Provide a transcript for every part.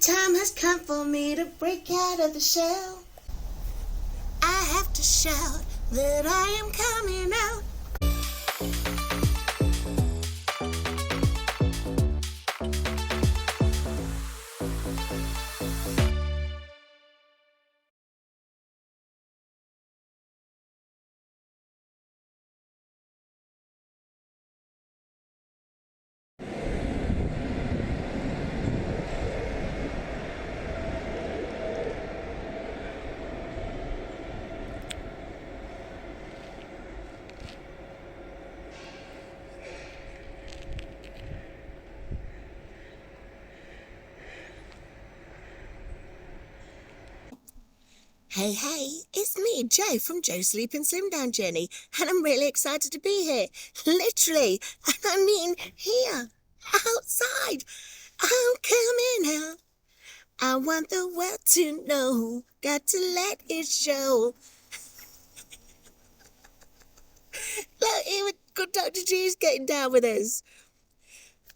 time has come for me to break out of the shell. I have to shout that I am coming out. Hey, it's me, Jo, from Joe's Sleeping Slim Down Journey, and I'm really excited to be here. Literally, and I mean here, outside. I'm coming out. I want the world to know, got to let it show. Look, even good Dr. G's getting down with us.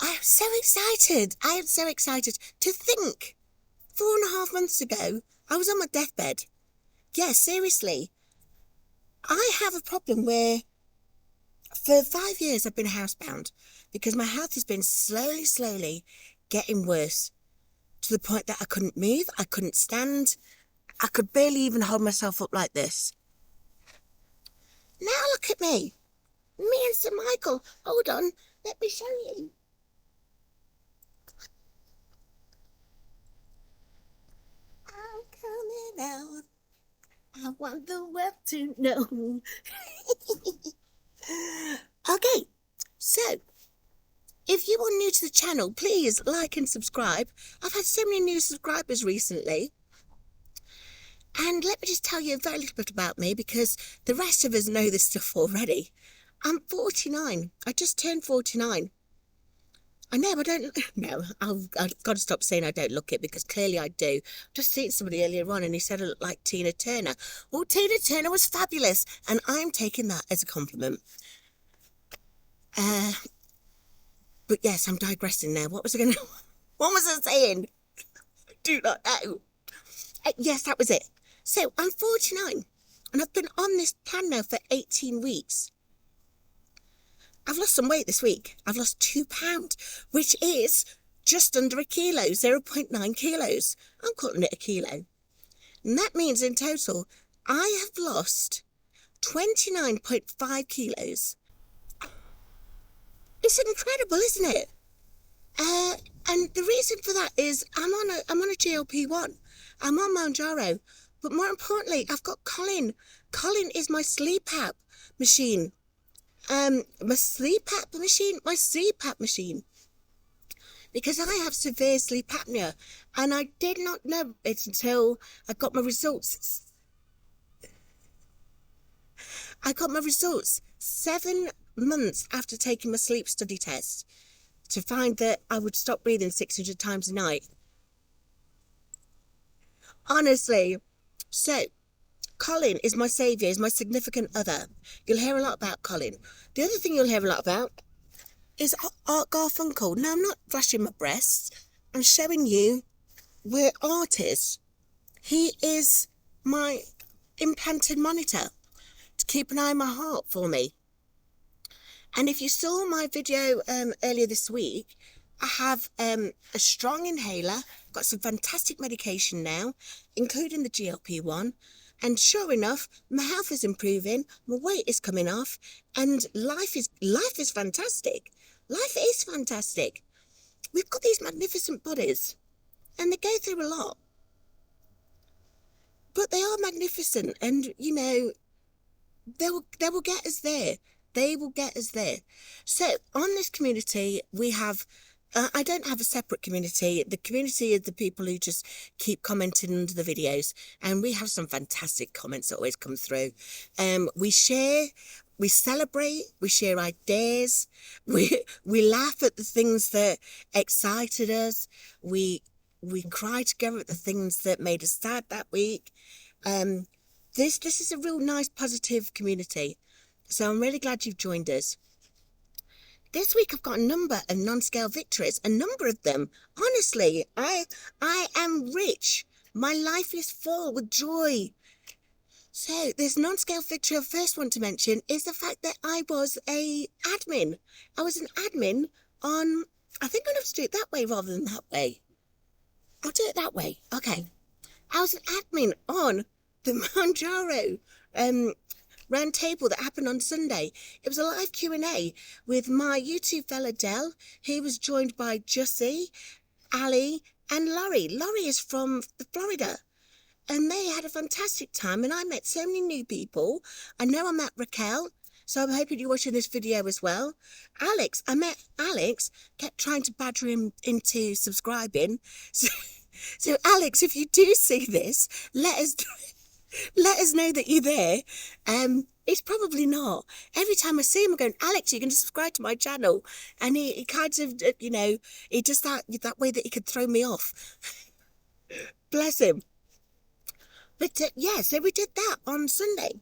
I am so excited. I am so excited to think 4.5 months ago, I was on my deathbed. Yeah, seriously. I have a problem where for 5 years I've been housebound because my health has been slowly getting worse to the point that I couldn't move, I couldn't stand, I could barely even hold myself up like this. Now look at me. Me and Sir Michael. Hold on, let me show you. I'm coming out. I want the world to know. Okay, so if you are new to the channel, please like and subscribe. I've had so many new subscribers recently. And let me just tell you a very little bit about me because the rest of us know this stuff already. I'm 49. I just turned 49. I know I don't. No, I've got to stop saying I don't look it because clearly I do. Just seen somebody earlier on and he said I look like Tina Turner. Well, Tina Turner was fabulous and I'm taking that as a compliment. But yes, I'm digressing now. What was I saying? I do not know. Yes, that was it. So I'm 49 and I've been on this plan now for 18 weeks. I've lost some weight this week. I've lost 2 pounds, which is just under a kilo, 0.9 kilos. I'm calling it a kilo. And that means in total, I have lost 29.5 kilos. It's incredible, isn't it? And the reason for that is I'm on a GLP-1. I'm on Mounjaro. But more importantly, I've got Colin. Colin is my sleep app machine. My CPAP machine. Because I have severe sleep apnea. And I did not know it until I got my results. I got my results 7 months after taking my sleep study test to find that I would stop breathing 600 times a night. Honestly. So, Colin is my saviour, is my significant other. You'll hear a lot about Colin. The other thing you'll hear a lot about is Art Garfunkel. Now, I'm not flashing my breasts. I'm showing you where Art is. He is my implanted monitor to keep an eye on my heart for me. And if you saw my video earlier this week, I have a strong inhaler, got some fantastic medication now, including the GLP-1. And sure enough, my health is improving, my weight is coming off, and life is fantastic. Life is fantastic. We've got these magnificent bodies, and they go through a lot. But they are magnificent, and you know, they will get us there. They will get us there. So on this community, we have. I don't have a separate community. The community is the people who just keep commenting under the videos. And we have some fantastic comments that always come through. We share, we celebrate, we share ideas. We laugh at the things that excited us. We cry together at the things that made us sad that week. This is a real nice, positive community. So I'm really glad you've joined us. This week I've got a number of non-scale victories, a number of them. Honestly, I am rich. My life is full with joy. So this non-scale victory I first want to mention is the fact that I was a admin. I was an admin on, I think I'm going to have to do it that way rather than that way. I'll do it that way. Okay. I was an admin on the Mounjaro roundtable that happened on Sunday. It was a live Q&A with my YouTube fella Del. He was joined by Jussie, Ali, and Laurie. Laurie is from Florida. And they had a fantastic time, and I met so many new people. I know I met Raquel, so I'm hoping you're watching this video as well. Alex, I met Alex, kept trying to badger him into subscribing. So Alex, if you do see this, let us know that you're there. It's probably not. Every time I see him, I'm going, Alex, you're going to subscribe to my channel. And he kind of, you know, he does that way that he could throw me off. Bless him. But yeah, so we did that on Sunday.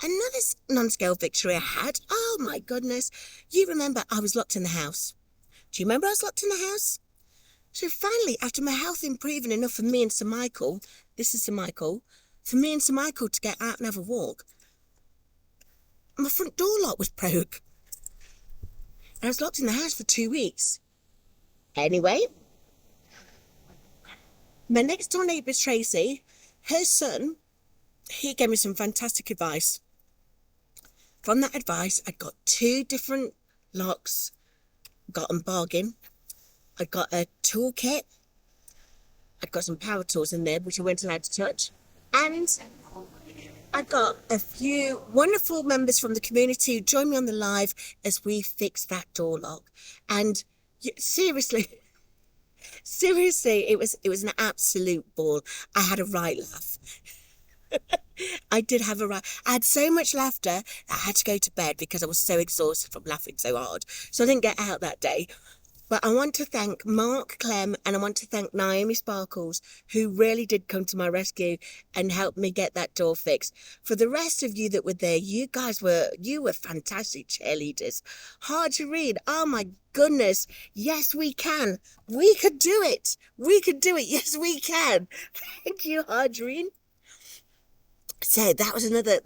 Another non-scale victory I had. Oh my goodness. You remember I was locked in the house. Do you remember I was locked in the house? So finally, after my health improving enough for me and Sir Michael, this is Sir Michael, for me and Sir Michael to get out and have a walk, my front door lock was broke. I was locked in the house for 2 weeks. Anyway, my next door neighbour, Tracy, her son, he gave me some fantastic advice. From that advice, I got 2 different locks, got them bargain. I got a toolkit. I got some power tools in there, which I weren't allowed to touch. And I got a few wonderful members from the community who joined me on the live as we fixed that door lock. And seriously, it was an absolute ball. I had a right laugh. I did have a right. I had so much laughter, I had to go to bed because I was so exhausted from laughing so hard. So I didn't get out that day. But I want to thank Mark Clem and I want to thank Naomi Sparkles, who really did come to my rescue and help me get that door fixed. For the rest of you that were there, you were fantastic cheerleaders. Hard to read. Oh my goodness. Yes, we can. We could do it. We could do it. Yes, we can. Thank you, Hardreen. So that was another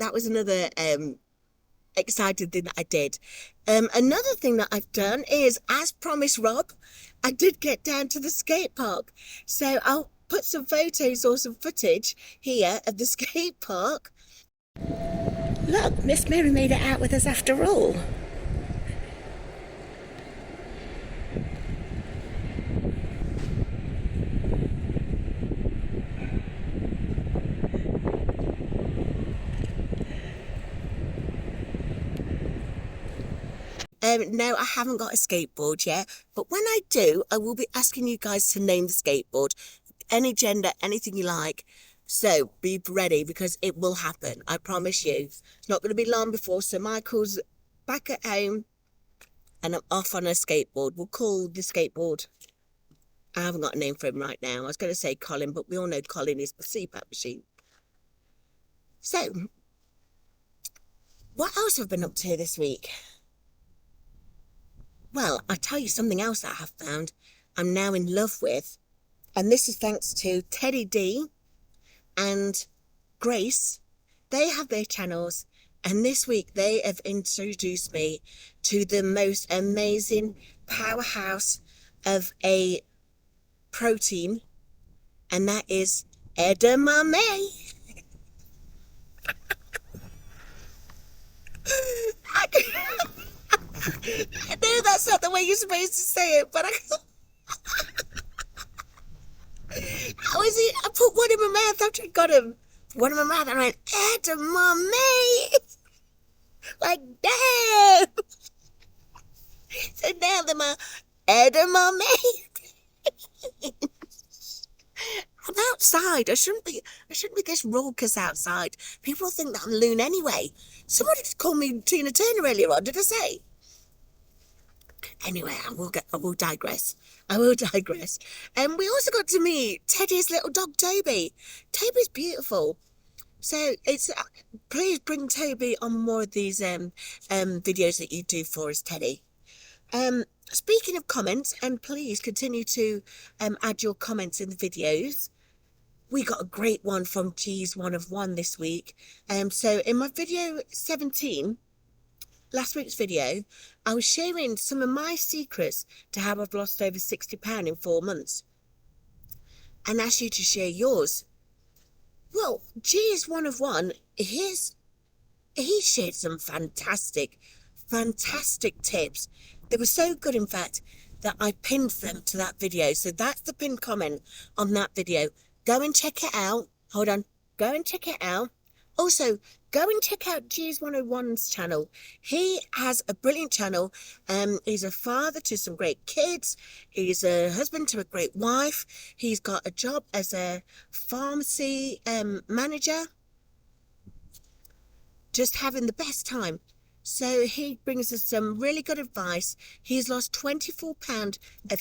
exciting thing that I did. Another thing that I've done is, as promised, Rob, I did get down to the skate park. So I'll put some photos or some footage here of the skate park. Look, Miss Mary made it out with us after all. No, I haven't got a skateboard yet, but when I do, I will be asking you guys to name the skateboard. Any gender, anything you like. So be ready because it will happen. I promise you. It's not going to be long before Sir Michael's back at home and I'm off on a skateboard. We'll call the skateboard. I haven't got a name for him right now. I was going to say Colin, but we all know Colin is the CPAP machine. So, what else have I been up to this week? Well, I'll tell you something else that I have found I'm now in love with. And this is thanks to Teddy D and Grace. They have their channels. And this week they have introduced me to the most amazing powerhouse of a protein. And that is edamame. I know that's not the way you're supposed to say it, but I put one in my mouth after I got him. One in my mouth and I went, edamame. Like, damn. So now they're my edamame. I'm outside. I shouldn't be this raucous outside. People think that I'm loon anyway. Somebody called me Tina Turner earlier on, did I say? Anyway, I will digress. And we also got to meet Teddy's little dog, Toby. Toby's beautiful. So it's please bring Toby on more of these videos that you do for us, Teddy. Speaking of comments, and please continue to add your comments in the videos. We got a great one from G's One of One this week. So in my video 17, last week's video, I was sharing some of my secrets to how I've lost over £60 in 4 months, and asked you to share yours. Well, G's One of One, he shared some fantastic tips. They were so good, in fact, that I pinned them to that video. So that's the pinned comment on that video. Go and check it out. Hold on. Go and check it out. Also, go and check out G's 101's channel. He has a brilliant channel. He's a father to some great kids. He's a husband to a great wife. He's got a job as a pharmacy manager. Just having the best time. So he brings us some really good advice. He's lost 24% of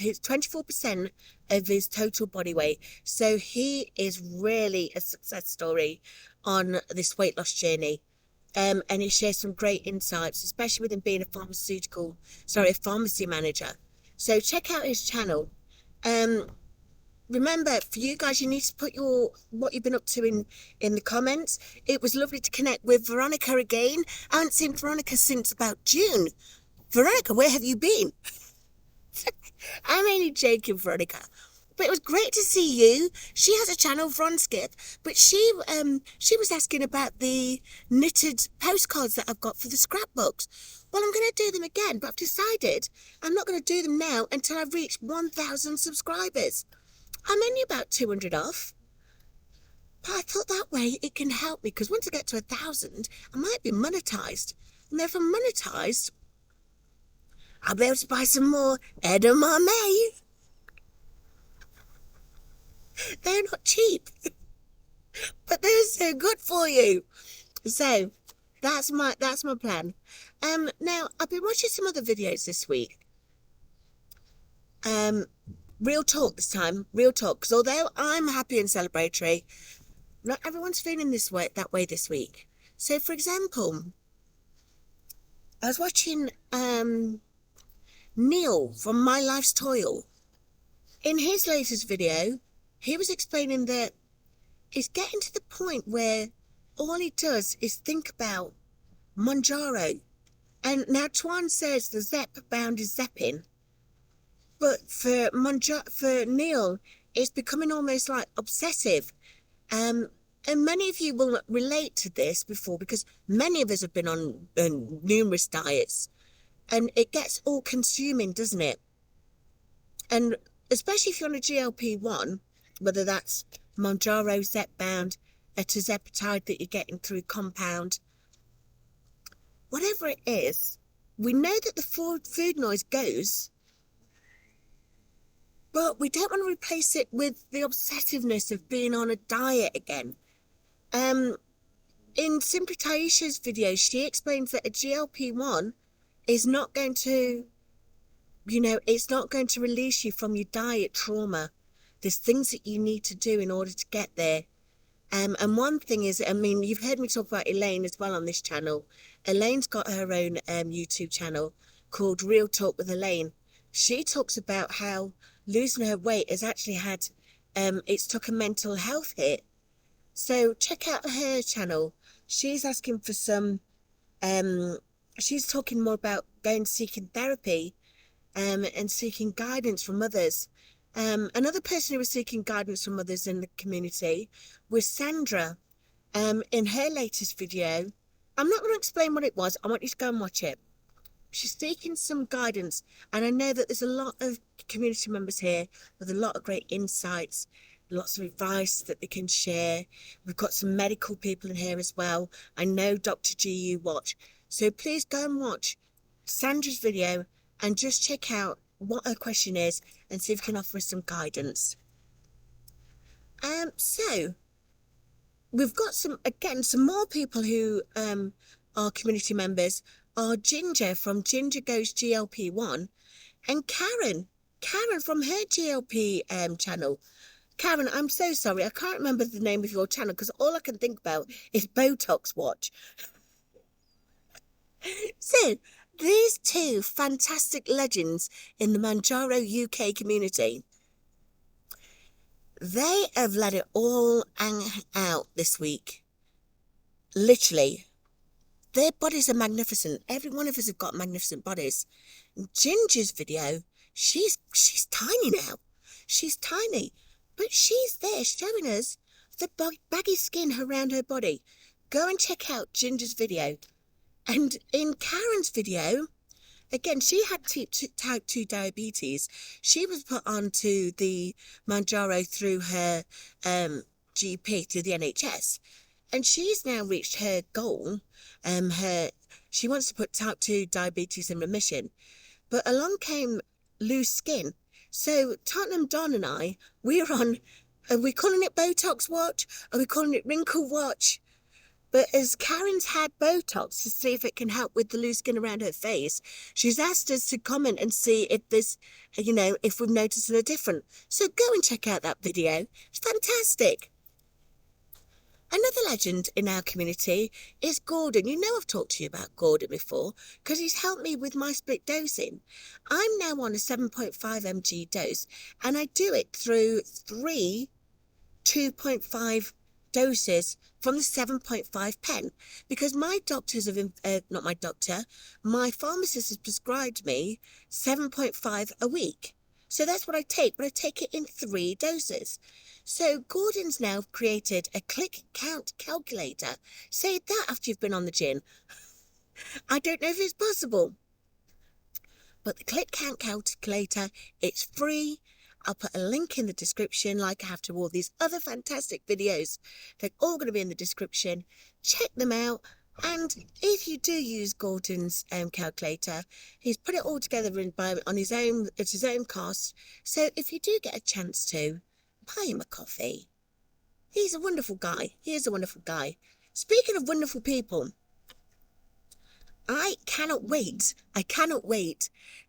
his total body weight. So he is really a success story on this weight loss journey. And he shares some great insights, especially with him being a pharmacy manager. So check out his channel. Remember, for you guys, you need to put what you've been up to in the comments. It was lovely to connect with Veronica again. I haven't seen Veronica since about June. Veronica, where have you been? I'm only joking, Veronica. But it was great to see you. She has a channel, Vronskip, but she was asking about the knitted postcards that I've got for the scrapbooks. Well, I'm going to do them again, but I've decided I'm not going to do them now until I've reached 1,000 subscribers. I'm only about 200 off, but I thought that way it can help me, because once I get to 1,000, I might be monetized. And if I'm monetized, I'll be able to buy some more edamame. They're not cheap, but they're so good for you. So that's my plan. Now I've been watching some other videos this week. Real talk this time, real talk, because although I'm happy and celebratory, not everyone's feeling that way this week. So, for example, I was watching Neil from My Life's Toil. In his latest video, he was explaining that it's getting to the point where all he does is think about Mounjaro. And now Tuan says the Zep bound is Zepping. But for Neil, it's becoming almost like obsessive. And many of you will relate to this before, because many of us have been on numerous diets. And it gets all consuming, doesn't it? And especially if you're on a GLP-1, whether that's Mounjaro, Zepbound, tirzepatide that you're getting through compound, whatever it is, we know that the food noise goes, but we don't want to replace it with the obsessiveness of being on a diet again. In Simply Taisha's video, she explains that a GLP-1 is not going to, it's not going to release you from your diet trauma. There's things that you need to do in order to get there. And one thing is, you've heard me talk about Elaine as well on this channel. Elaine's got her own YouTube channel called Real Talk with Elaine. She talks about how losing her weight has actually had, it's took a mental health hit. So check out her channel. She's asking for some, she's talking more about seeking therapy and seeking guidance from others. Another person who was seeking guidance from others in the community was Sandra. In her latest video, I'm not going to explain what it was. I want you to go and watch it. She's seeking some guidance, and I know that there's a lot of community members here with a lot of great insights, lots of advice that they can share. We've got some medical people in here as well. I know Dr. G you watch. So please go and watch Sandra's video and just check out what her question is and see if we can offer us some guidance. So we've got some more people who are community members. Are Ginger from Ginger Goes GLP-1, and Karen from her GLP channel. Karen, I'm so sorry. I can't remember the name of your channel because all I can think about is Botox Watch. So, these two fantastic legends in the Mounjaro UK community, they have let it all hang out this week. Literally. Their bodies are magnificent. Every one of us have got magnificent bodies. Ginger's video, she's tiny now. She's tiny. But she's there showing us the baggy skin around her body. Go and check out Ginger's video. And in Karen's video, again, she had type 2 diabetes. She was put onto the Mounjaro through her GP, through the NHS. And she's now reached her goal. She wants to put type 2 diabetes in remission. But along came loose skin. So Tottenham Don and I, we're on, are we calling it Botox Watch? Are we calling it Wrinkle Watch? But as Karen's had Botox to see if it can help with the loose skin around her face, she's asked us to comment and see if this, if we've noticed a difference. So go and check out that video. It's fantastic. Another legend in our community is Gordon. You know I've talked to you about Gordon before because he's helped me with my split dosing. I'm now on a 7.5 mg dose and I do it through 3 2.5 doses from the 7.5 pen because my doctors have, not my doctor, my pharmacist has prescribed me 7.5 a week. So that's what I take, but I take it in 3 doses. So Gordon's now created a click count calculator. Say that after you've been on the gin. I don't know if it's possible. But the click count calculator, it's free. I'll put a link in the description like I have to all these other fantastic videos. They're all going to be in the description. Check them out. And if you do use Gordon's calculator, he's put it all together on his own, at his own cost. So if you do get a chance to, buy him a coffee. He's a wonderful guy. He is a wonderful guy. Speaking of wonderful people, I cannot wait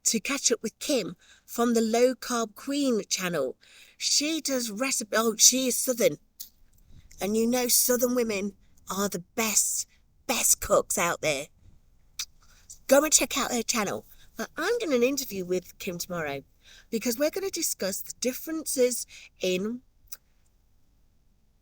to catch up with Kim from the Low Carb Queen channel. She does recipe. Oh, she is Southern. And you know Southern women are the best cooks out there. Go and check out her channel. But I'm doing an interview with Kim tomorrow because we're going to discuss the differences in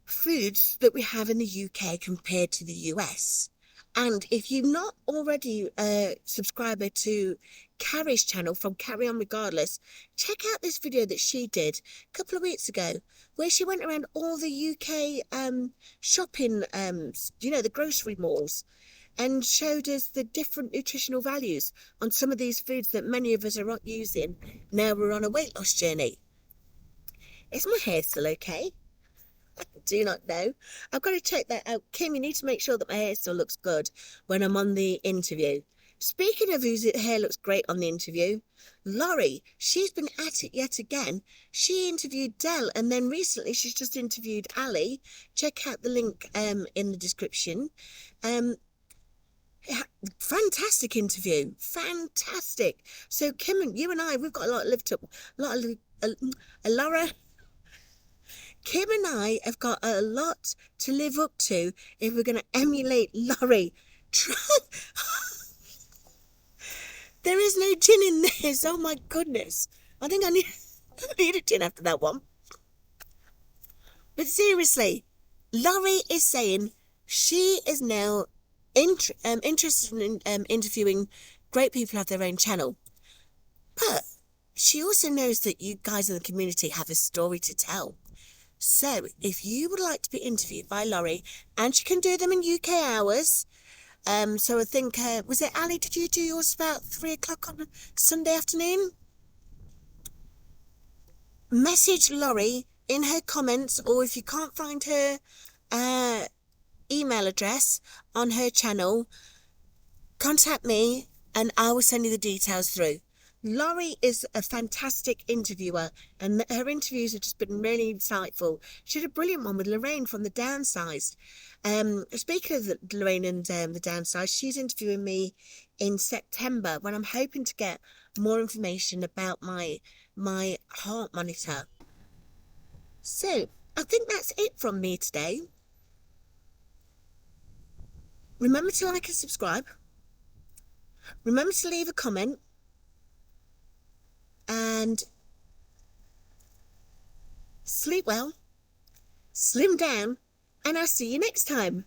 foods that we have in the UK compared to the US. And if you're not already a subscriber to Carrie's channel from Carry On Regardless, check out this video that she did a couple of weeks ago where she went around all the UK shopping, the grocery malls, and showed us the different nutritional values on some of these foods that many of us are not using now we're on a weight loss journey. Is my hair still okay? I do not know. I've got to check that out. Kim, you need to make sure that my hair still looks good when I'm on the interview. Speaking of whose hair looks great on the interview, Laurie, she's been at it yet again. She interviewed Del and then recently she's just interviewed Ali. Check out the link in the description. Fantastic interview. Fantastic. So Kim and you and I, we've got a lot of Laura. Kim and I have got a lot to live up to if we're going to emulate Laurie. There is no gin in this. Oh my goodness. I think I need a gin after that one. But seriously, Laurie is saying she is now interested in interviewing great people who have their own channel. But she also knows that you guys in the community have a story to tell. So if you would like to be interviewed by Laurie, and she can do them in UK hours. So I think, was it Ali, did you do yours about 3 o'clock on a Sunday afternoon? Message Laurie in her comments, or if you can't find her email address on her channel, contact me and I will send you the details through. Laurie is a fantastic interviewer and her interviews have just been really insightful. She did a brilliant one with Lorraine from The Downsized. Speaking of Lorraine and The Downsized, she's interviewing me in September when I'm hoping to get more information about my heart monitor. So, I think that's it from me today. Remember to like and subscribe. Remember to leave a comment. And sleep well, slim down, and I'll see you next time.